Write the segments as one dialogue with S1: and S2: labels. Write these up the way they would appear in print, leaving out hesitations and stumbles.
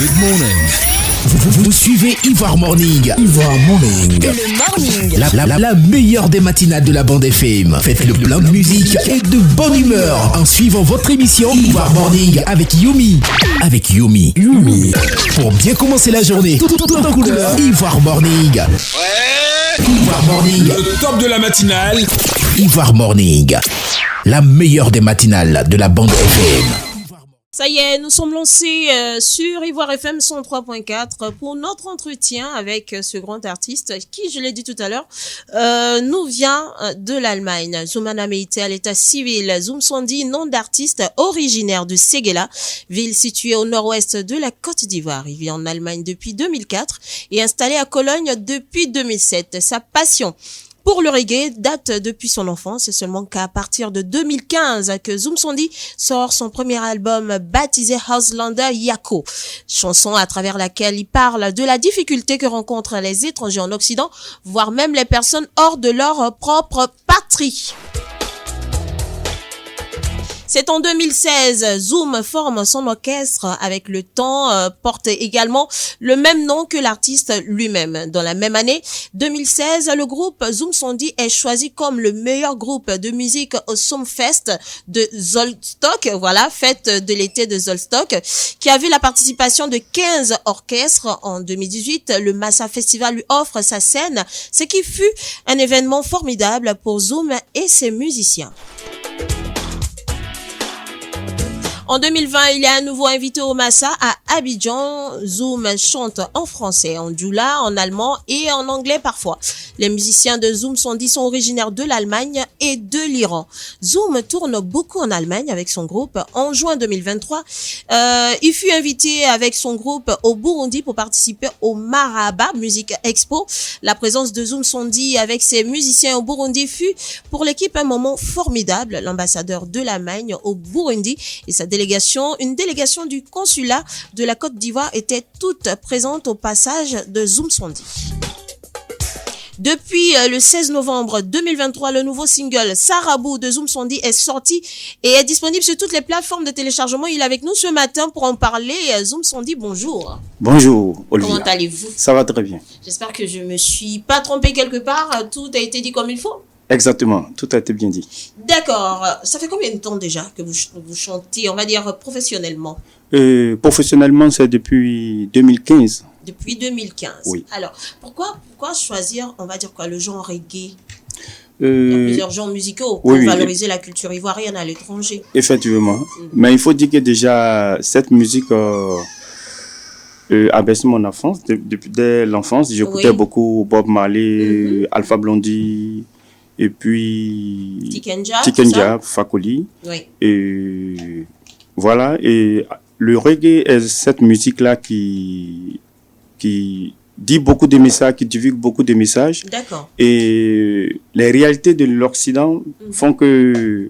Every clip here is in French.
S1: Good morning. Vous suivez Ivoire Morning. Ivoire Morning.
S2: Le morning.
S1: La meilleure des matinales de la bande FM. Faites le plein de musique et de bonne humeur en suivant votre émission Ivoire Morning avec Yumi. Yumi. Pour bien commencer la journée, tout en couleur. Ivoire Morning. Ivoire Morning.
S3: Le top de la matinale.
S1: Ivoire Morning. La meilleure des matinales de la bande FM.
S2: Ça y est, nous sommes lancés sur Ivoire FM 103.4 pour notre entretien avec ce grand artiste qui, je l'ai dit tout à l'heure, nous vient de l'Allemagne. Zoumana Meïté à l'état civil. Zoum Sondi, nom d'artiste originaire de Séguéla, ville située au nord-ouest de la Côte d'Ivoire. Il vit en Allemagne depuis 2004 et installé à Cologne depuis 2007. Sa passion pour le reggae date depuis son enfance. C'est seulement qu'à partir de 2015 que Zoum Sondi sort son premier album baptisé Ausländer Yako. Chanson à travers laquelle il parle de la difficulté que rencontrent les étrangers en Occident, voire même les personnes hors de leur propre patrie. C'est en 2016, Zoum forme son orchestre avec le temps, porte également le même nom que l'artiste lui-même. Dans la même année, 2016, le groupe Zoum Sondi est choisi comme le meilleur groupe de musique au Zoumfest de Zollstock, voilà, fête de l'été de Zollstock, qui a vu la participation de 15 orchestres. En 2018, le Massa Festival lui offre sa scène, ce qui fut un événement formidable pour Zoum et ses musiciens. En 2020, il est à nouveau invité au Massa à Abidjan. Zoum chante en français, en djoula, en allemand et en anglais parfois. Les musiciens de Zoum Sondi sont originaires de l'Allemagne et de l'Iran. Zoum tourne beaucoup en Allemagne avec son groupe. En juin 2023, il fut invité avec son groupe au Burundi pour participer au Maraba Music Expo. La présence de Zoum Sondi avec ses musiciens au Burundi fut pour l'équipe un moment formidable. L'ambassadeur de l'Allemagne au Burundi et sa une délégation du consulat de la Côte d'Ivoire était toute présente au passage de Zoum Sondi. Depuis le 16 novembre 2023, le nouveau single Sarabou de Zoum Sondi est sorti et est disponible sur toutes les plateformes de téléchargement. Il est avec nous ce matin pour en parler. Zoum Sondi, bonjour.
S4: Bonjour, Olivia.
S2: Comment allez-vous?
S4: Ça va très bien.
S2: J'espère que je me suis pas trompée quelque part. Tout a été dit comme il faut.
S4: Exactement, tout a été bien dit.
S2: D'accord. Ça fait combien de temps déjà que vous chantez, on va dire, professionnellement?
S4: Professionnellement, c'est depuis 2015.
S2: Depuis 2015.
S4: Oui.
S2: Alors, pourquoi choisir, on va dire quoi, le genre reggae? Il y a plusieurs genres musicaux pour valoriser la culture ivoirienne à l'étranger.
S4: Effectivement. Mais il faut dire que déjà, cette musique a bercé mon enfance. Dès l'enfance, j'écoutais beaucoup Bob Marley, Alpha Blondy, et puis Tikenja, Fakoli.
S2: Oui.
S4: Et voilà. Et le reggae est cette musique-là qui dit beaucoup de messages, qui divulgue beaucoup de messages.
S2: D'accord.
S4: Et les réalités de l'Occident font que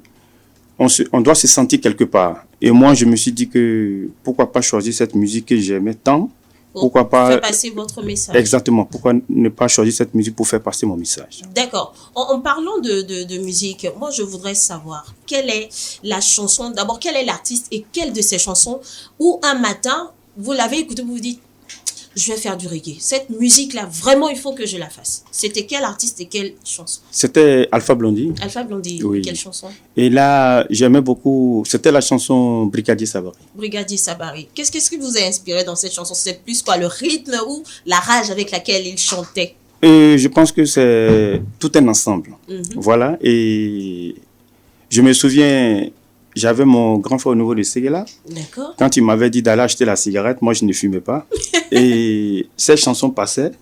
S4: on doit se sentir quelque part. Et moi, je me suis dit que pourquoi pas choisir cette musique que j'aimais tant. Pourquoi pas
S2: faire passer votre message.
S4: Exactement. Pourquoi ne pas choisir cette musique pour faire passer mon message?
S2: D'accord. En parlant de musique, moi, je voudrais savoir quelle est la chanson, d'abord, quel est l'artiste et quelle de ces chansons où un matin, vous l'avez écoutée, vous vous dites, je vais faire du reggae. Cette musique-là, vraiment, il faut que je la fasse. C'était quel artiste et quelle chanson?
S4: C'était Alpha Blondy.
S2: Alpha Blondy,
S4: oui.
S2: Quelle chanson?
S4: Et là, j'aimais beaucoup, c'était la chanson Brigadier Sabari.
S2: Brigadier Sabari. Qu'est-ce qui vous a inspiré dans cette chanson? C'est plus quoi, le rythme ou la rage avec laquelle il chantait?
S4: Je pense que c'est tout un ensemble. Voilà, et je me souviens, j'avais mon grand frère au niveau de Séguéla.
S2: D'accord.
S4: Quand il m'avait dit d'aller acheter la cigarette, moi je ne fumais pas. Et cette chanson passait.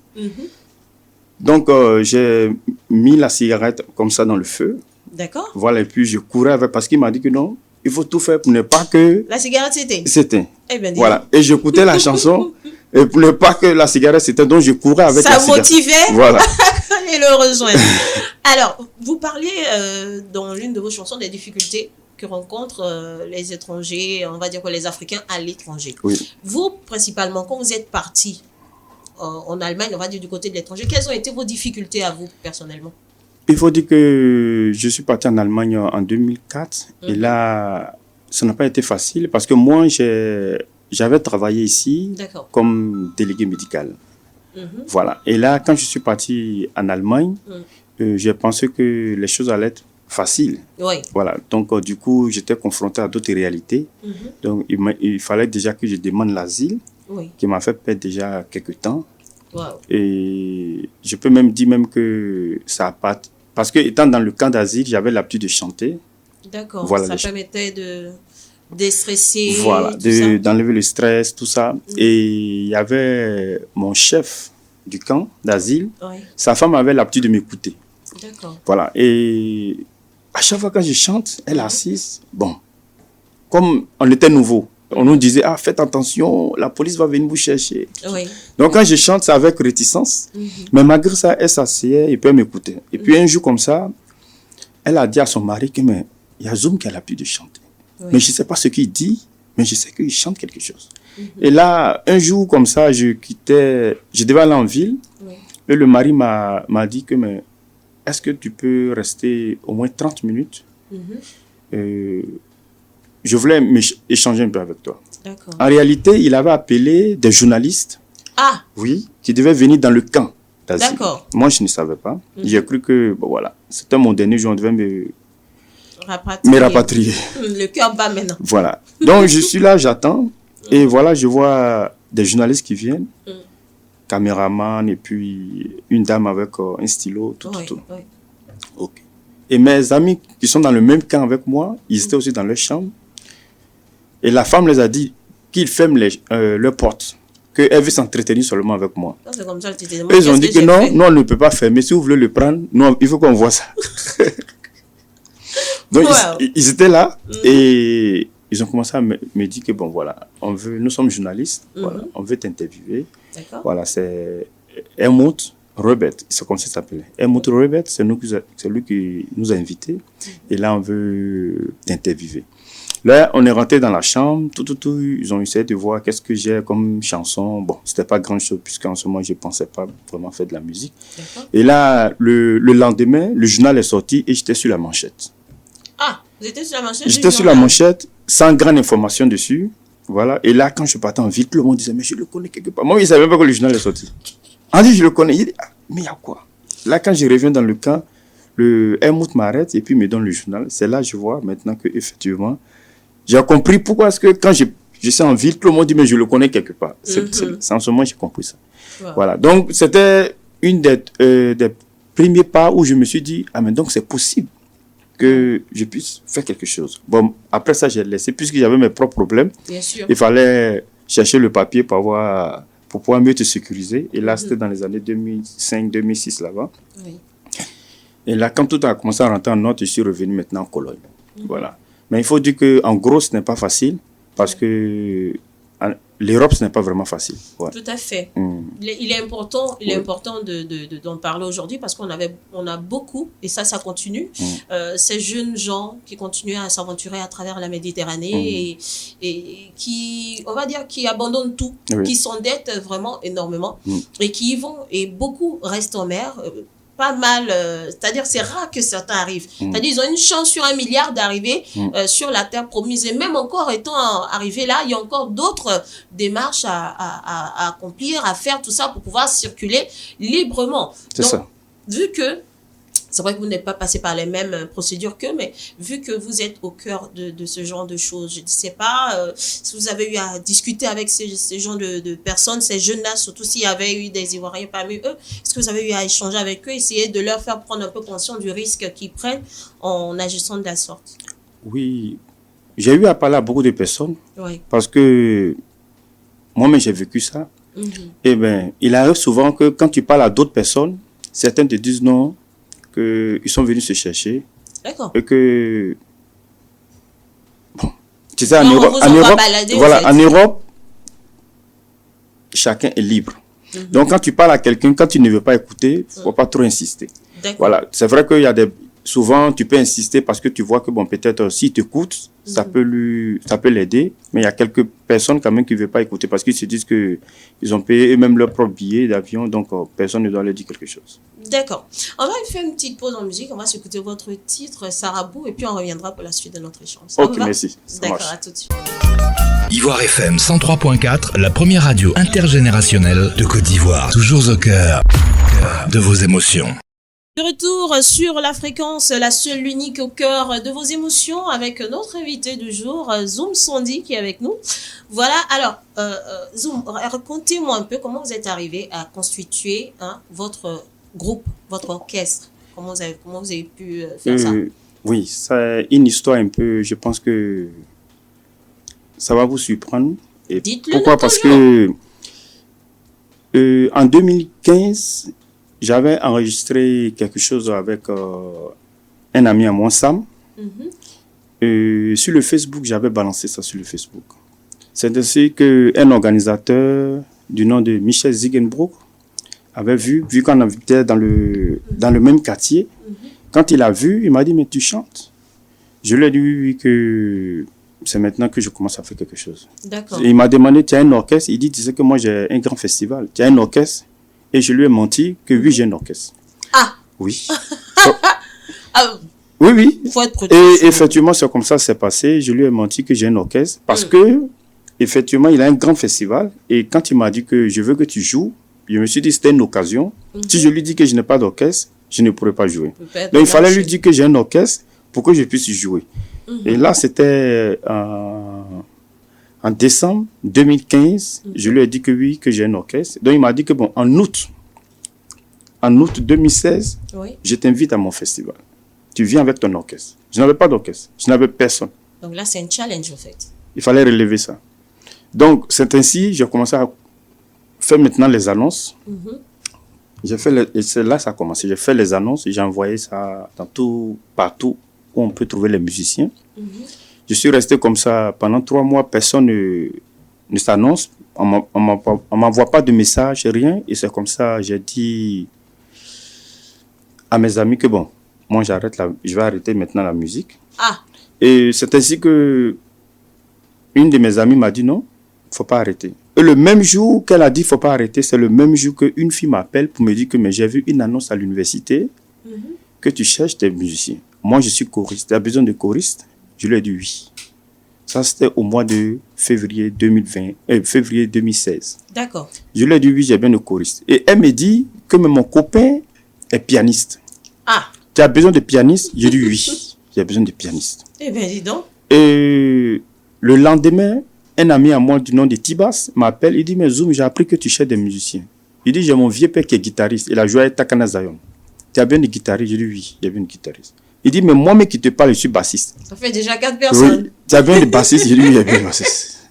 S4: Donc j'ai mis la cigarette comme ça dans le feu.
S2: D'accord.
S4: Voilà, et puis je courais avec, parce qu'il m'a dit que non, il faut tout faire pour ne pas que...
S2: La cigarette s'éteint.
S4: S'éteint.
S2: Eh bien,
S4: voilà, et j'écoutais la chanson, et pour ne pas que la cigarette s'éteigne, donc je courais avec
S2: ça
S4: la cigarette.
S2: Ça motivait.
S4: Voilà.
S2: Et le rejoindre. Alors, vous parlez dans l'une de vos chansons des difficultés que rencontrent les étrangers, on va dire que les Africains à l'étranger.
S4: Oui.
S2: Vous, principalement, quand vous êtes parti en Allemagne, on va dire du côté de l'étranger, quelles ont été vos difficultés à vous, personnellement?
S4: Il faut dire que je suis parti en Allemagne en 2004. Et là, ça n'a pas été facile parce que moi, j'ai j'avais travaillé ici comme délégué médical. Voilà. Et là, quand je suis parti en Allemagne, j'ai pensé que les choses allaient être faciles. Voilà. Donc, du coup, j'étais confronté à d'autres réalités. Donc, il fallait déjà que je demande l'asile, qui m'a fait perdre déjà quelques temps. Et je peux même dire que ça n'a pas... Parce que étant dans le camp d'asile, j'avais l'habitude de chanter.
S2: D'accord. Voilà, ça permettait de déstresser.
S4: Voilà, d'enlever le stress, tout ça. Et il y avait mon chef du camp d'asile. Sa femme avait l'habitude de m'écouter.
S2: D'accord.
S4: Voilà. Et à chaque fois que je chante, elle est assise. Bon, comme on était nouveau, on nous disait, faites attention, la police va venir vous chercher. Donc quand je chante, c'est avec réticence. Mais malgré ça, elle s'asseyait et puis elle m'écoutait. Et puis un jour comme ça, elle a dit à son mari que il y a Zoum qui a l'habitude de chanter. Mais je ne sais pas ce qu'il dit, mais je sais qu'il chante quelque chose. Et là, un jour comme ça, je devais aller en ville. Et le mari m'a dit que, est-ce que tu peux rester au moins 30 minutes je voulais échanger un peu avec toi. En réalité, il avait appelé des journalistes qui devaient venir dans le camp d'asile. Moi, je ne savais pas. J'ai cru que voilà, c'était mon dernier jour, on devait me rapatrier.
S2: Le cœur bat maintenant.
S4: Voilà. Donc, je suis là, j'attends. Et voilà, je vois des journalistes qui viennent. Caméraman et puis une dame avec un stylo, tout. Ok. Et mes amis qui sont dans le même camp avec moi, ils étaient aussi dans leur chambre. Et la femme les a dit qu'ils ferment leurs portes, qu'elle veut s'entretenir seulement avec moi.
S2: C'est comme ça,
S4: ils ont dit que non, on ne peut pas fermer. Si vous voulez le prendre, non, il faut qu'on voit ça. Donc, ils étaient là et ils ont commencé à me dire que, voilà, nous sommes journalistes, voilà, on veut t'interviewer. Voilà, c'est Helmut Robert, c'est comme ça qu'il s'appelait. Helmut Robert, c'est lui qui nous a invités. Et là, on veut t'interviewer. Là, on est rentré dans la chambre, ils ont essayé de voir qu'est-ce que j'ai comme chanson. Bon, c'était pas grand chose, puisqu'en ce moment, je pensais pas vraiment faire de la musique. Et là, le lendemain, le journal est sorti et j'étais sur la manchette.
S2: Vous étiez sur la manchette?
S4: J'étais sur la manchette, sans grande information dessus. Voilà. Et là, quand je partais en ville, tout le monde disait, mais je le connais quelque part. Moi, je ne savais même pas que le journal est sorti. On dit, je le connais. Il dit, mais il y a quoi? Là, quand je reviens dans le camp, le Helmut m'arrête et puis me donne le journal. C'est là que je vois maintenant qu'effectivement, j'ai compris pourquoi est-ce que quand je suis en ville, tout le monde dit, mais je le connais quelque part. C'est en ce moment que j'ai compris ça. Voilà. Donc, c'était une des premiers pas où je me suis dit, mais donc c'est possible que je puisse faire quelque chose. Bon, après ça, j'ai laissé, puisque j'avais mes propres problèmes.
S2: Bien sûr.
S4: Il fallait chercher le papier pour pouvoir mieux te sécuriser. Et là, c'était dans les années 2005-2006 là-bas. Et là, quand tout a commencé à rentrer en ordre, je suis revenu maintenant en Cologne. Voilà. Mais il faut dire qu'en gros, ce n'est pas facile parce que l'Europe, ce n'est pas vraiment facile. Ouais.
S2: Tout à fait. Il est important d'en parler aujourd'hui parce qu'on a beaucoup, et ça continue, ces jeunes gens qui continuent à s'aventurer à travers la Méditerranée et qui, on va dire, qui abandonnent tout, qui s'endettent vraiment énormément et qui y vont, et beaucoup restent en mer. Pas mal, c'est-à-dire c'est rare que certains arrivent. C'est-à-dire ils ont une chance sur 1 milliard d'arriver sur la terre promise. Et même encore étant arrivé là, il y a encore d'autres démarches à accomplir, à faire, tout ça pour pouvoir circuler librement.
S4: C'est ça.
S2: Vu que, c'est vrai que vous n'êtes pas passé par les mêmes procédures qu'eux, mais vu que vous êtes au cœur de ce genre de choses, je ne sais pas si vous avez eu à discuter avec ces gens de personnes, ces jeunes-là, surtout s'il y avait eu des Ivoiriens parmi eux, est-ce que vous avez eu à échanger avec eux, essayer de leur faire prendre un peu conscience du risque qu'ils prennent en agissant de la sorte?
S4: Oui, j'ai eu à parler à beaucoup de personnes, parce que moi-même j'ai vécu ça. Et bien, il arrive souvent que quand tu parles à d'autres personnes, certains te disent non, qu'ils sont venus se chercher.
S2: D'accord.
S4: Et que, bon, tu sais, en Europe, voilà, en Europe, chacun est libre. Donc, quand tu parles à quelqu'un, quand tu ne veux pas écouter, il ne faut pas trop insister. Voilà, c'est vrai qu'il y a souvent, tu peux insister parce que tu vois que, bon, peut-être, s'il t'écoute, ça peut l'aider. Mais il y a quelques personnes quand même qui ne veulent pas écouter parce qu'ils se disent qu'ils ont payé eux-mêmes leur propre billet d'avion, donc personne ne doit leur dire quelque chose.
S2: D'accord. On va faire une petite pause en musique. On va s'écouter votre titre, Sarabou, et puis on reviendra pour la suite de notre échange.
S4: Ok, merci.
S2: D'accord, à tout de suite.
S1: Ivoire FM 103.4, la première radio intergénérationnelle de Côte d'Ivoire. Toujours au cœur de vos émotions.
S2: De retour sur la fréquence, la seule, l'unique au cœur de vos émotions, avec notre invité du jour, Zoum Sandy, qui est avec nous. Voilà, alors, Zoum, racontez-moi un peu comment vous êtes arrivé à constituer votre groupe, votre orchestre. Comment vous avez pu faire ça?
S4: Oui, c'est une histoire un peu, je pense que ça va vous surprendre. Et
S2: Dites-le.
S4: pourquoi? Parce que en 2015, j'avais enregistré quelque chose avec un ami à moi, Sam. Sur le Facebook, j'avais balancé ça sur le Facebook. C'est ainsi qu'un organisateur du nom de Michel Ziegenbroek avait vu qu'on habitait dans le même quartier. Quand il a vu, il m'a dit, mais tu chantes? Je lui ai dit oui, que c'est maintenant que je commence à faire quelque chose.
S2: D'accord.
S4: Il m'a demandé, tu as un orchestre? Il dit, tu sais que moi j'ai un grand festival. Tu as un orchestre? Et je lui ai menti que oui, j'ai un orchestre.
S2: Ah!
S4: Oui.
S2: Oui,
S4: oui.
S2: Il faut être
S4: Et effectivement, c'est comme ça que c'est passé. Je lui ai menti que j'ai un orchestre parce que, effectivement, il a un grand festival. Et quand il m'a dit que je veux que tu joues, je me suis dit que c'était une occasion. Si je lui dis que je n'ai pas d'orchestre, je ne pourrais pas jouer. Donc, il fallait lui dire que j'ai un orchestre pour que je puisse jouer. Et là, c'était en décembre 2015. Je lui ai dit que oui, que j'ai un orchestre. Donc, il m'a dit que bon, en août 2016, je t'invite à mon festival. Tu viens avec ton orchestre. Je n'avais pas d'orchestre. Je n'avais personne.
S2: Donc là, c'est un challenge, en fait.
S4: Il fallait relever ça. Donc, c'est ainsi, j'ai commencé à faire maintenant les annonces. Et c'est là que ça a commencé. J'ai fait les annonces et j'ai envoyé ça partout où on peut trouver les musiciens. Je suis resté comme ça pendant 3 mois. Personne ne s'annonce. On ne m'envoie pas de message, rien. Et c'est comme ça, j'ai dit à mes amis que bon, moi je vais arrêter maintenant la musique. Et c'est ainsi que une de mes amies m'a dit non, il ne faut pas arrêter. Et le même jour qu'elle a dit il ne faut pas arrêter, c'est le même jour qu'une fille m'appelle pour me dire que mais j'ai vu une annonce à l'université que tu cherches des musiciens. Moi je suis choriste, tu as besoin de choristes? Je lui ai dit oui. Ça c'était au mois de février 2016.
S2: D'accord.
S4: Je lui ai dit oui, j'ai besoin de choristes. Et elle me dit que mon copain est pianiste. Tu as besoin de pianiste? J'ai dit oui, j'ai besoin de pianiste.
S2: Eh bien, dis donc.
S4: Et le lendemain, un ami à moi du nom de Tibas m'appelle, il dit, mais Zoum, j'ai appris que tu cherches des musiciens. Il dit, j'ai mon vieux père qui est guitariste, il a joué à Takana Zion. Tu as besoin de guitariste? J'ai dit oui, j'ai besoin de guitariste. Il dit, mais moi-même qui te parle, je suis bassiste.
S2: Ça fait déjà 4 personnes.
S4: Oui, tu as besoin de bassiste? J'ai dit oui, j'ai besoin de bassiste.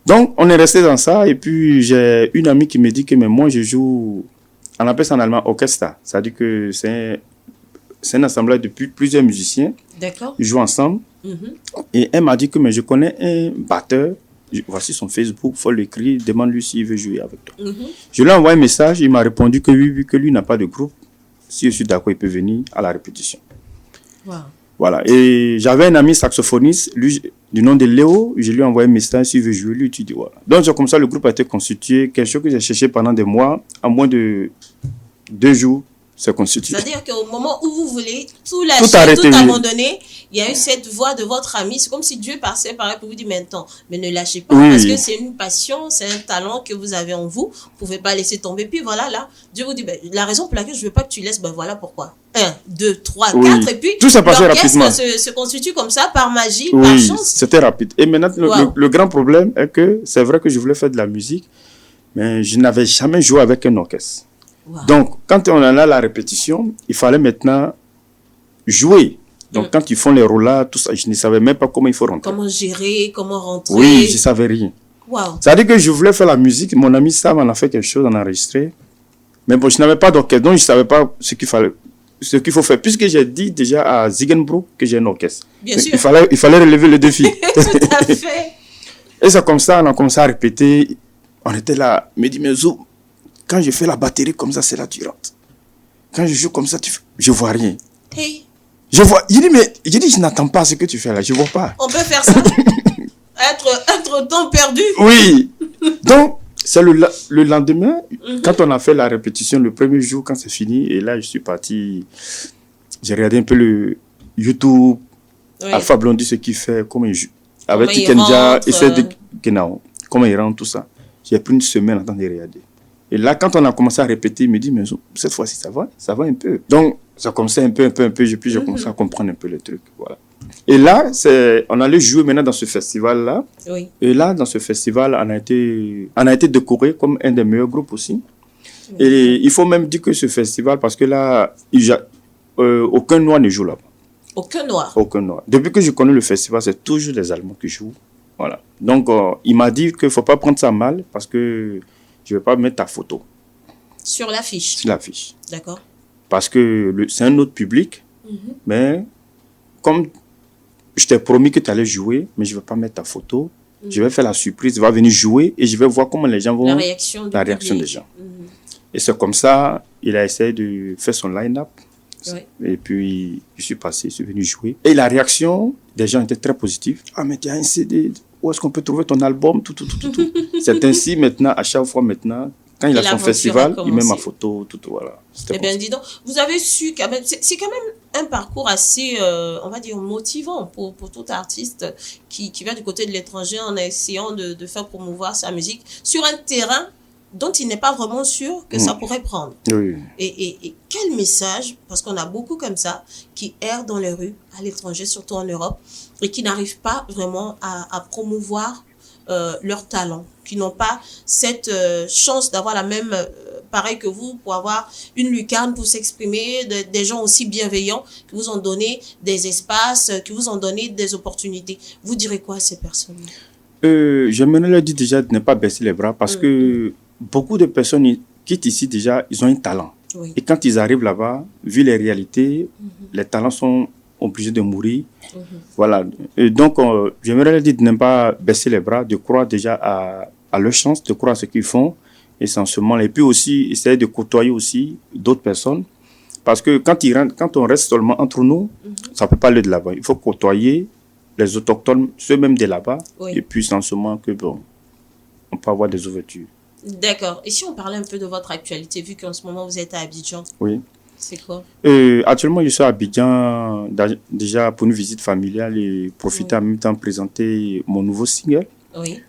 S4: Donc, on est resté dans ça, et puis j'ai une amie qui me dit que mais moi, je joue, on appelle ça en allemand orchestra. Ça veut dire que c'est un assemblage de plusieurs musiciens.
S2: D'accord.
S4: Ils jouent ensemble. Et elle m'a dit que mais je connais un batteur. Voici son Facebook, il faut l'écrire, demande-lui s'il veut jouer avec toi. Je lui ai envoyé un message, il m'a répondu que oui, que lui n'a pas de groupe. Si je suis d'accord, il peut venir à la répétition. Voilà. Et j'avais un ami saxophoniste, lui, du nom de Léo, je lui ai envoyé un message s'il veut jouer, lui, tu dis voilà. Donc, c'est comme ça, le groupe a été constitué, quelque chose que j'ai cherché pendant des mois, en moins de 2 jours, c'est constitué.
S2: C'est-à-dire qu'au moment où vous voulez tout lâcher, tout abandonner, il y a eu cette voix de votre ami. C'est comme si Dieu passait par là pour vous dire maintenant, mais ne lâchez pas, parce que c'est une passion, c'est un talent que vous avez en vous. Vous ne pouvez pas laisser tomber. Puis voilà, là, Dieu vous dit, la raison pour laquelle je ne veux pas que tu laisses, voilà pourquoi. 1, 2, 3, 4, et puis
S4: tout s'est passé rapidement.
S2: Se constitue comme ça, par magie, par chance.
S4: C'était rapide. Et maintenant, le grand problème est que c'est vrai que je voulais faire de la musique, mais je n'avais jamais joué avec un orchestre. Donc, quand on en a la répétition, il fallait maintenant jouer. Donc, quand ils font les roulades, tout ça, je ne savais même pas comment il faut rentrer.
S2: Comment gérer, comment rentrer.
S4: Oui, je ne savais rien. Ça veut dire que je voulais faire la musique. Mon ami Sam en a fait quelque chose, on a enregistré. Mais bon, je n'avais pas d'orchestre, donc je ne savais pas ce qu'il faut faire. Puisque j'ai dit déjà à Ziegenbroek que j'ai un orchestre.
S2: Bien sûr.
S4: Il fallait relever le défi.
S2: Tout à fait.
S4: Et c'est comme ça, on a commencé à répéter. On était là, il me dit, mais Zoum, quand je fais la batterie comme ça, c'est là que tu rentres. Quand je joue comme ça, je vois rien.
S2: Hey.
S4: Je vois. Il dit, je n'attends pas ce que tu fais là, je vois pas.
S2: On peut faire ça. être temps perdu.
S4: Oui. Donc, c'est le lendemain, quand on a fait la répétition, le premier jour, quand c'est fini, et là, je suis parti, j'ai regardé un peu le YouTube, Alpha Blondy, ce qu'il fait, comment il joue. avec
S2: Comment il
S4: Tikenja,
S2: rentre,
S4: essaie de Kenao, comment il rentre, tout ça. J'ai pris une semaine en train de regarder. Et là, quand on a commencé à répéter, il me dit, mais cette fois-ci, ça va un peu. Donc, ça commençait un peu, puis j'ai commencé à comprendre un peu le truc, voilà. Et là, on allait jouer maintenant dans ce festival-là.
S2: Oui.
S4: Et là, dans ce festival, on a été décoré comme un des meilleurs groupes aussi.
S2: Oui.
S4: Et il faut même dire que ce festival, parce que là, aucun Noir ne joue là-bas.
S2: Aucun Noir.
S4: Aucun Noir. Depuis que je connais le festival, c'est toujours les Allemands qui jouent. Voilà. Donc, il m'a dit qu'il ne faut pas prendre ça mal parce que je ne vais pas mettre ta photo
S2: Sur l'affiche.
S4: sur l'affiche.
S2: D'accord.
S4: Parce que c'est un autre public, mais comme je t'ai promis que tu allais jouer, mais je ne vais pas mettre ta photo, je vais faire la surprise, tu vas venir jouer et je vais voir comment les gens vont...
S2: La réaction
S4: des gens. Et c'est comme ça, il a essayé de faire son line-up.
S2: Oui.
S4: Et puis, je suis venu jouer. Et la réaction des gens était très positive. Ah, mais tu as un CD, où est-ce qu'on peut trouver ton album, tout. C'est ainsi maintenant, à chaque fois maintenant, quand il a son festival, il met ma photo, tout, voilà.
S2: Eh bien, dis donc, vous avez su quand même, c'est quand même un parcours assez, on va dire, motivant pour tout artiste qui vient du côté de l'étranger en essayant de faire promouvoir sa musique sur un terrain dont il n'est pas vraiment sûr que ça pourrait prendre.
S4: Oui.
S2: Et quel message, parce qu'on a beaucoup comme ça, qui errent dans les rues, à l'étranger, surtout en Europe, et qui n'arrivent pas vraiment à promouvoir leur talent, qui n'ont pas cette chance d'avoir la même, pareil que vous, pour avoir une lucarne pour s'exprimer, des gens aussi bienveillants qui vous ont donné des espaces, qui vous ont donné des opportunités. Vous direz quoi à ces personnes?
S4: J'aimerais leur dire déjà de ne pas baisser les bras parce que beaucoup de personnes quittent ici déjà, ils ont un talent.
S2: Oui.
S4: Et quand ils arrivent là-bas, vu les réalités, les talents sont obligés de mourir. Voilà. Et donc, j'aimerais leur dire de ne pas baisser les bras, de croire déjà à leur chance, de croire à ce qu'ils font essentiellement. Et puis aussi, essayer de côtoyer aussi d'autres personnes. Parce que quand on reste seulement entre nous, ça ne peut pas aller de là-bas. Il faut côtoyer les autochtones, ceux même de là-bas.
S2: Oui.
S4: Et puis, essentiellement, que bon, on peut avoir des ouvertures.
S2: D'accord. Et si on parlait un peu de votre actualité, vu qu'en ce moment vous êtes à Abidjan,
S4: Oui.
S2: c'est quoi?
S4: Actuellement, je suis à Abidjan déjà pour une visite familiale et profiter en même temps de présenter mon nouveau single
S2: Oui.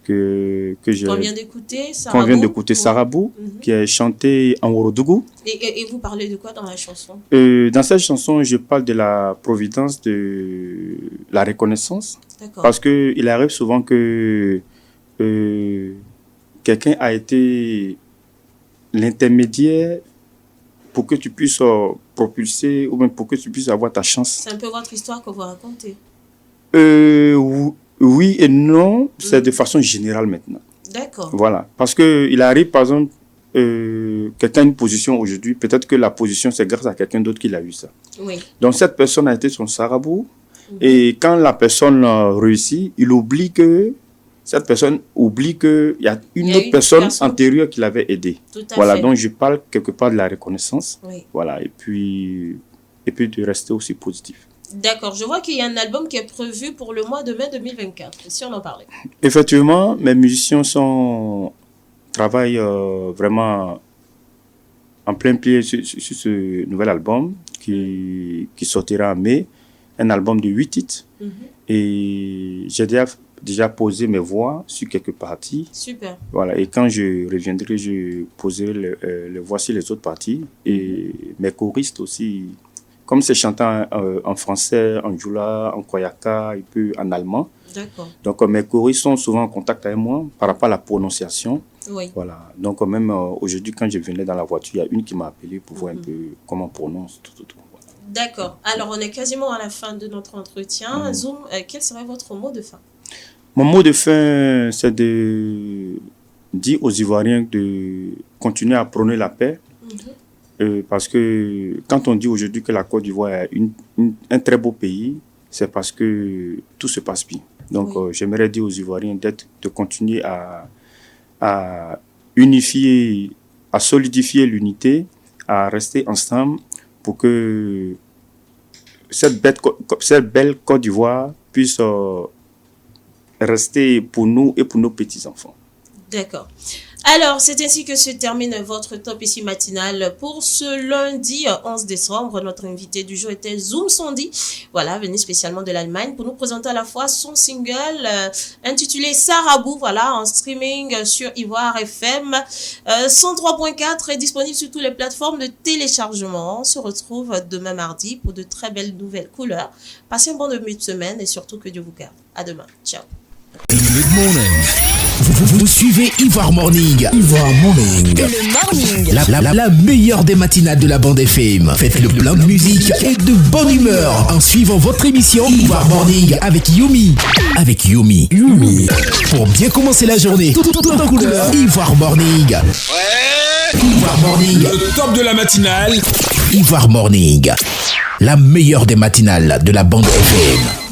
S4: que j'ai.
S2: Qu'on vient d'écouter,
S4: Qu'on vient d'écouter, Sarabou, qui est chanté en Worodougou.
S2: Et vous parlez de quoi dans la chanson?
S4: Dans cette chanson, je parle de la providence, de la reconnaissance.
S2: D'accord.
S4: Parce qu'il arrive souvent que quelqu'un a été l'intermédiaire pour que tu puisses propulser ou même pour que tu puisses avoir ta chance.
S2: C'est un peu votre histoire que vous racontez.
S4: Oui et non, c'est de façon générale maintenant.
S2: D'accord.
S4: Voilà. Parce qu'il arrive, par exemple, quelqu'un a une position aujourd'hui, peut-être que la position, c'est grâce à quelqu'un d'autre qui l'a eu ça.
S2: Oui.
S4: Donc, cette personne a été son Sarabou. Et quand la personne réussit, cette personne oublie qu'il y a une autre personne antérieure qui l'avait aidé.
S2: Tout à
S4: Voilà,
S2: fait.
S4: donc je parle quelque part de la reconnaissance.
S2: Oui.
S4: Voilà, et puis de rester aussi positif.
S2: D'accord. Je vois qu'il y a un album qui est prévu pour le mois de mai 2024, si on en parlait.
S4: Effectivement, mes musiciens travaillent vraiment en plein pied sur ce nouvel album qui sortira en mai. Un album de 8 titres. Et j'ai déjà posé mes voix sur quelques parties.
S2: Super.
S4: Voilà, et quand je reviendrai, je poserai les voix sur les autres parties. Et mes choristes aussi, comme c'est chanté en français, en djoula, en koyaka et puis en allemand.
S2: D'accord.
S4: Donc mes choristes sont souvent en contact avec moi par rapport à la prononciation.
S2: Oui.
S4: Voilà, donc même aujourd'hui, quand je venais dans la voiture, il y a une qui m'a appelé pour voir un peu comment on prononce tout.
S2: D'accord. Alors, on est quasiment à la fin de notre entretien. Zoom, quel serait votre mot de fin?
S4: Mon mot de fin, c'est de dire aux Ivoiriens de continuer à prôner la paix. Parce que quand on dit aujourd'hui que la Côte d'Ivoire est un très beau pays, c'est parce que tout se passe bien. Donc, j'aimerais dire aux Ivoiriens de continuer à unifier, à solidifier l'unité, à rester ensemble pour que cette belle Côte d'Ivoire puisse rester pour nous et pour nos petits-enfants.
S2: D'accord. Alors, c'est ainsi que se termine votre top ici matinal pour ce lundi 11 décembre. Notre invité du jour était Zoum Sondi, voilà, venu spécialement de l'Allemagne pour nous présenter à la fois son single intitulé Sarabou, voilà, en streaming sur Ivoire FM. 103.4 est disponible sur toutes les plateformes de téléchargement. On se retrouve demain mardi pour de très belles nouvelles couleurs. Passez un bon début de semaine et surtout que Dieu vous garde. À demain. Ciao.
S1: Good morning. Vous suivez Ivoire Morning. Ivoire Morning.
S3: Le morning.
S1: La meilleure des matinales de la bande FM. Faites le plein de musique et de bonne humeur en suivant votre émission Ivoire Morning avec Yomi. Avec Yomi. Pour bien commencer la journée, tout en couleur. Ivoire Morning. Ivoire Morning.
S5: Le top de la matinale.
S1: Ivoire Morning. La meilleure des matinales de la bande FM.